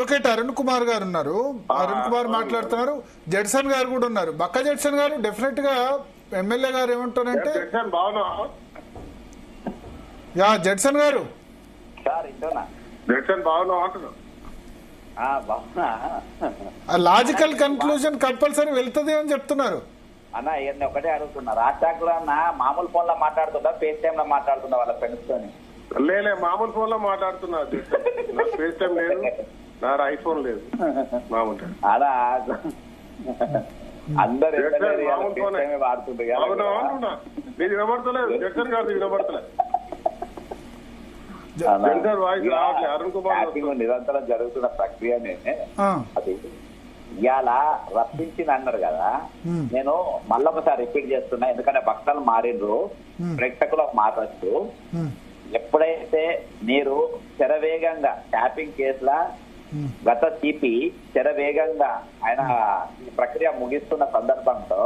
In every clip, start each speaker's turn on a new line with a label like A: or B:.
A: Advocate Arun Kumar గారు ఉన్నారు. అరుణ్ కుమార్ మాట్లాడుతున్నారు. జడ్సన్ గారు కూడా ఉన్నారు. బక్క జడ్సన్ గారు డెఫినెట్ గా ఎమ్మెల్యే గారు ఏమంటారంటే జడ్సన్ గారు లాజికల్ కన్క్లూజన్ కంపల్సరీ వెళ్తుంది అని చెప్తున్నారు.
B: అన్న ఇవన్నీ ఒకటే అడుగుతున్నా. రాష్ట్రాల్లో మామూలు ఫోన్ లో మాట్లాడుతుందా, ఫేస్ టైమ్ లో మాట్లాడుతుందా వాళ్ళ ఫ్రెండ్స్ తోని?
C: లేలే, మామూలు ఫోన్ లో మాట్లాడుతున్నా. ఫేస్ టైం లేదు, నా ఐఫోన్ లేదు. మామూలు
B: అలా అందరు వాడుతుండ్రు.
C: నీది వినబడతలేదు, జగన్ గారు వినబడతలేదు. అరుణ్ కుమార్
B: నిరంతరం జరుగుతున్న ప్రక్రియనే అది. ఇవాళ రప్పించింది అన్నారు కదా, నేను మళ్ళొకసారి రిపీట్ చేస్తున్నా. ఎందుకంటే భక్తులు మారిండ్రు, ప్రేక్షకులకు మారచ్చు. ఎప్పుడైతే మీరు శరవేగంగా ట్యాపింగ్ కేసుల గత సిపి శరవేగంగా ఆయన ఈ ప్రక్రియ ముగిస్తున్న సందర్భంలో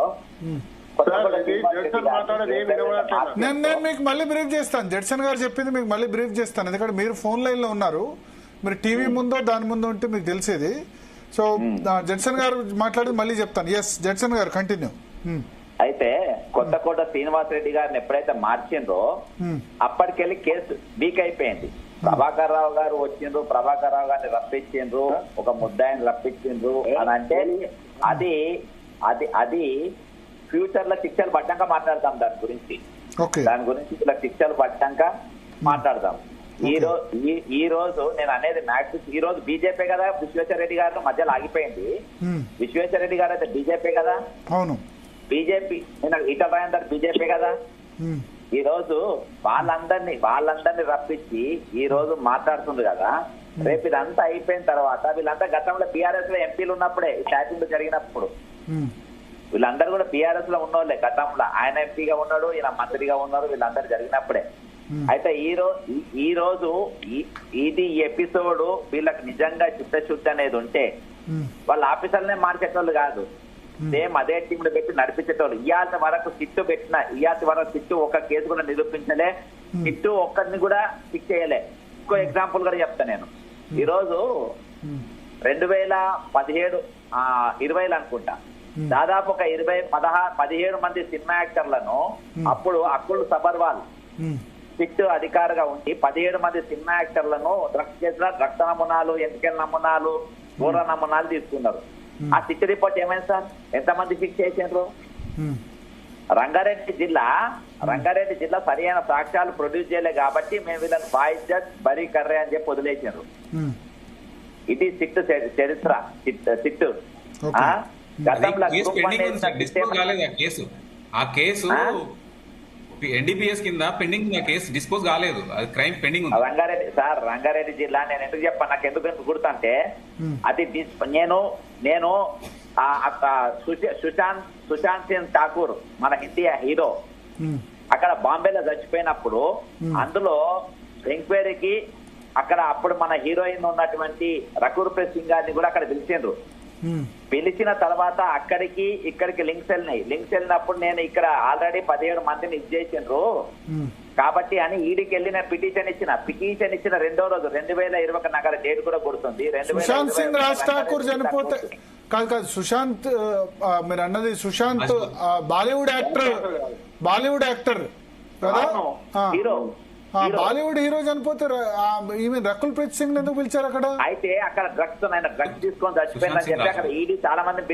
A: నేను మీకు మళ్ళీ బ్రీఫ్ చేస్తాను. జడ్సన్ గారు చెప్పింది మీకు మళ్ళీ బ్రీఫ్ చేస్తాను. ఎందుకంటే మీరు ఫోన్ లైన్ లో ఉన్నారు, మీరు టీవీ ముందో దాని ముందో ఉంటే మీకు తెలిసేది. సో జడ్సన్ గారు మాట్లాడి మళ్ళీ చెప్తాను. ఎస్ జడ్సన్ గారు కంటిన్యూ.
B: అయితే కొత్తకోట శ్రీనివాసరెడ్డి గారిని ఎప్పుడైతే మార్చిండ్రో అప్పటికెళ్ళి కేసు వీక్ అయిపోయింది. ప్రభాకర్ రావు గారు వచ్చిండ్రు, ప్రభాకర్ రావు గారిని రప్పించిండ్రు, ఒక ముద్దాయిని రప్పించిండ్రు అని అంటే అది అది అది ఫ్యూచర్ లో శిక్షలు పడ్డాక మాట్లాడతాం దాని గురించి. దాని గురించి ఇలా శిక్షలు పడ్డాక మాట్లాడదాం. ఈ రోజు నేను అనేది మ్యాక్స్ ఈ రోజు బీజేపీ కదా, విశ్వేశ్వర రెడ్డి గారు మధ్యలో ఆగిపోయింది. విశ్వేశ్వర రెడ్డి గారు అయితే బీజేపీ కదా,
A: అవును
B: బీజేపీ. నేను ఈటల రాజేందర్ బీజేపీ కదా. ఈ రోజు వాళ్ళందరినీ రప్పించి ఈ రోజు మాట్లాడుతుంది కదా. రేపు ఇదంతా అయిపోయిన తర్వాత వీళ్ళంతా గతంలో బీఆర్ఎస్ లో ఎంపీలు ఉన్నప్పుడే ట్యాపింగ్ జరిగినప్పుడు వీళ్ళందరూ కూడా బీఆర్ఎస్ లో ఉన్నోళ్ళే. గతంలో ఆయన ఎంపీగా ఉన్నాడు, ఈయన మంత్రిగా ఉన్నారు, వీళ్ళందరూ జరిగినప్పుడే. అయితే ఈ రోజు ఇది ఎపిసోడ్ వీళ్ళకి నిజంగా చిత్తశుద్ధి అనేది ఉంటే వాళ్ళ ఆఫీసర్లనే మార్చేటోళ్ళు కాదు, సేమ్ అదే టీంలో పెట్టి నడిపించేటోళ్ళు. ఇయాల్టి వరకు సిట్టు ఒక కేసు కూడా నిరూపించలే, సిట్టు ఒక్కరిని కూడా ఫిక్స్ చేయలే. ఇంకో ఎగ్జాంపుల్ కూడా చెప్తా నేను. ఈ రోజు 2017 20 అనుకుంటా, దాదాపు ఒక 17 మంది సినిమా యాక్టర్లను అప్పుడు అక్కుల్ సబర్వాల్ సిట్ అధికారిగా ఉండి 17 మంది సినిమా యాక్టర్లను డ్రగ్స్ కేసులో రక్త నమూనాలు, ఎంటికల నమూనాలు, పూర్వ నమూనాలు తీసుకున్నారు. ఆ సిట్ రిపోర్ట్ ఏమైంది సార్? ఎంతమంది ఫిక్స్ చేసిండ్రు? రంగారెడ్డి జిల్లా సరైన సాక్ష్యాలు ప్రొడ్యూస్ చేయలే కాబట్టి మేము వీళ్ళని బాయిజత్ బరీ కర్రే అని చెప్పి వదిలేసిండ్రు. ఇది సిట్ చరిత్ర. సిట్
D: ఎన్డీపీఎస్ కింద పెండింగ్ కేసు డిస్పోజ్ కాలేదు, అది క్రైమ్ పెండింగ్ ఉంది.
B: రంగారెడ్డి జిల్లా నేను ఎందుకు చెప్పాను, నాకు ఎందుకు గుర్తంటే అది నేను సుశాంత్ సింగ్ ఠాకూర్ మన హిందీ హీరో అక్కడ బాంబేలో చచ్చిపోయినప్పుడు అందులో ఎంక్వైరీకి అక్కడ అప్పుడు మన హీరోయిన్ ఉన్నటువంటి రకూర్ ప్రీత్ సింగ్ గారిని కూడా అక్కడ పిలిచిండ్రు. పిలిచిన తర్వాత ఇక్కడికి లింక్స్ వెళ్ళినప్పుడు నేను ఇక్కడ ఆల్రెడీ 17 మందిని ఇచ్చేసిండ్రు కాబట్టి అని ఈడికి వెళ్ళి నేను పిటిషన్ ఇచ్చిన రెండో రోజు 2020 నాకు డేట్ కూడా గుర్తుంది.
A: సుశాంత్ సింగ్ రాజ్ ఠాకూర్ చనిపోతే కాదు సుశాంత్ మీరు అన్నది సుశాంత్ బాలీవుడ్ యాక్టర్ కదా,
B: హీరో.
A: బాలీవుడ్ హీరో చనిపోతే రకుల్ ప్రీత్ సింగ్ ఎందుకు పిలిచారు అక్కడ?
B: అయితే అక్కడ డ్రగ్స్ తీసుకొని చచ్చిపోయిందని చెప్పి అక్కడ ఈడీ చాలా మందిని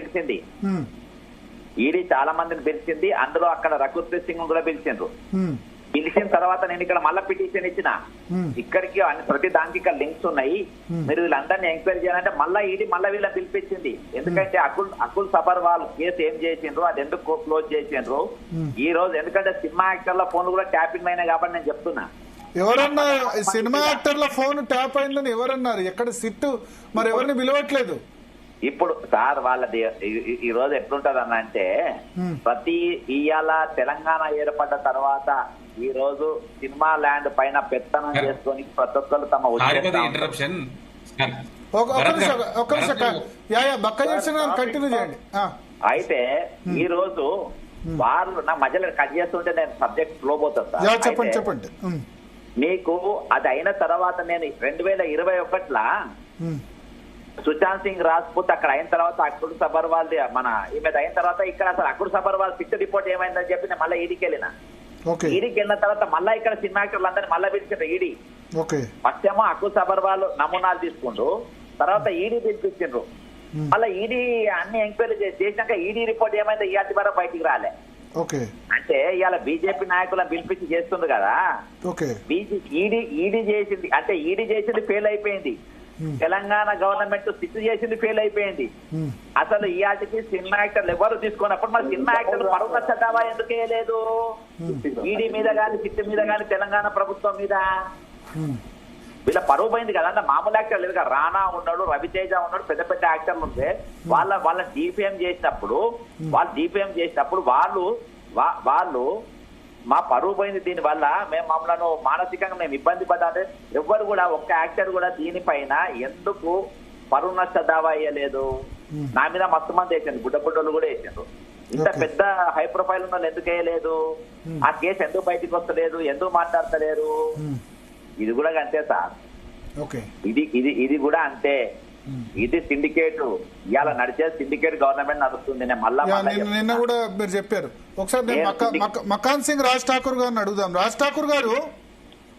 B: పిలిచింది. అందులో అక్కడ రకుల్ ప్రీత్ సింగ్ కూడా పిలిచిండ్రు. పిలిచిన తర్వాత నేను ఇక్కడ మళ్ళీ పిటిషన్ ఇచ్చిన, ఇక్కడికి ప్రతి దానికి ఇక్కడ లింక్స్ ఉన్నాయి, మీరు వీళ్ళందరినీ ఎంక్వైరీ చేయాలంటే మళ్ళీ వీళ్ళని పిలిపించింది. ఎందుకంటే అకుల్ సబర్వాల్ కేసు ఏం చేసిండ్రు, అది ఎందుకు క్లోజ్ చేసిండ్రు ఈ రోజు. ఎందుకంటే సినిమా యాక్టర్ల ఫోన్లు కూడా ట్యాపింగ్ అయినాయి కాబట్టి నేను చెప్తున్నా.
A: ఎవరన్నా సినిమా యాక్టర్ల ఫోన్ ట్యాప్ అయిందని ఎవరన్నారు? ఎక్కడ సిట్టు మరి ఎవరిని పిలవట్లేదు.
B: ఇప్పుడు సార్ వాళ్ళది ఈ రోజు ఎట్లుంటది అన్న అంటే ఇవాళ తెలంగాణ ఏర్పడ్డ తర్వాత ఈ రోజు సినిమా ల్యాండ్ పైన పెత్తనం చేసుకొని ప్రతి ఒక్కరు తమ అయితే ఈ రోజు వాళ్ళు నా మధ్యలో కట్ చేస్తుంటే నేను సబ్జెక్ట్ ఫ్లో పోతాను.
A: చెప్పండి.
B: మీకు అది అయిన తర్వాత నేను 2021 సుశాంత్ సింగ్ రాజ్పూత్ అక్కడ అయిన తర్వాత అక్కుడు సబర్వాల్ మన ఈమె అయిన తర్వాత ఇక్కడ అసలు అక్కుడు సబర్వాల్ సిట్ రిపోర్ట్ ఏమైందని చెప్పి నేను మళ్ళీ ఈడీకి వెళ్ళిన.
A: ఓకే
B: ఈడీకి వెళ్ళిన తర్వాత మళ్ళీ ఇక్కడ సినిమా యాక్టర్లు అందరినీ మళ్ళీ పిలిచారు ఈడీ.
A: ఓకే
B: ఫస్ట్ ఏమో అక్కుడు సబర్వాల్ నమూనాలు తీసుకుంటూ తర్వాత ఈడీ పిలిపించిండ్రు. మళ్ళీ ఈడీ అన్ని ఎంక్వైరీ చేసినాక ఈడీ రిపోర్ట్ ఏమైందో ఇవాటి వరకు బయటికి రాలే.
A: ఓకే
B: అంటే ఇవాళ బీజేపీ నాయకులను పిలిపించి చేస్తుంది కదా.
A: ఓకే
B: ఈడీ చేసింది అంటే ఈడీ చేసింది ఫెయిల్ అయిపోయింది. తెలంగాణ గవర్నమెంట్ సిట్ చేసింది ఫెయిల్ అయిపోయింది. అసలు ఈ ఆటికి సినిమా యాక్టర్లు ఎవరు తీసుకున్నప్పుడు మరి సినిమా యాక్టర్లు పరువు నష్ట దావా ఎందుకు వేయలేదు? ఈడీ మీద గాని సిట్ మీద గాని తెలంగాణ ప్రభుత్వం మీద వీళ్ళ పరువు పోయింది కదా. అంటే మామూలు యాక్టర్లు లేదు కదా, రానా ఉన్నాడు, రవితేజ ఉన్నాడు, పెద్ద పెద్ద యాక్టర్లు ఉంటే వాళ్ళ డిఫేమ్ చేసినప్పుడు వాళ్ళు మా పరువు పోయింది. దీని వల్ల మేము మమ్మల్ని మానసికంగా మేము ఇబ్బంది పడాలి. ఎవ్వరు కూడా ఒక్క యాక్టర్ కూడా దీనిపైన ఎందుకు పరువు నష్ట దావా వేయలేదు? నా మీద మస్తు మంది వేసారు, బుడ్డలు కూడా వేసారు. ఇంత పెద్ద హై ప్రొఫైల్ ఉన్న వాళ్ళు ఎందుకు వేయలేదు? ఆ కేసు ఎందుకు బయటకు వస్తలేదు? ఎందుకు మాట్లాడతలేరు? ఇది కూడా అంతే సార్. ఇది కూడా అంతే. ఇది సిండికేట్, ఇవాళ నడిచే సిండికేట్ గవర్నమెంట్ నడుస్తుంది.
A: నిన్న కూడా మీరు చెప్పారు. ఒకసారి మకాన్ సింగ్ రాజ్ ఠాకూర్ గారిని అడుగుదాం. రాజ్ ఠాకూర్ గారు,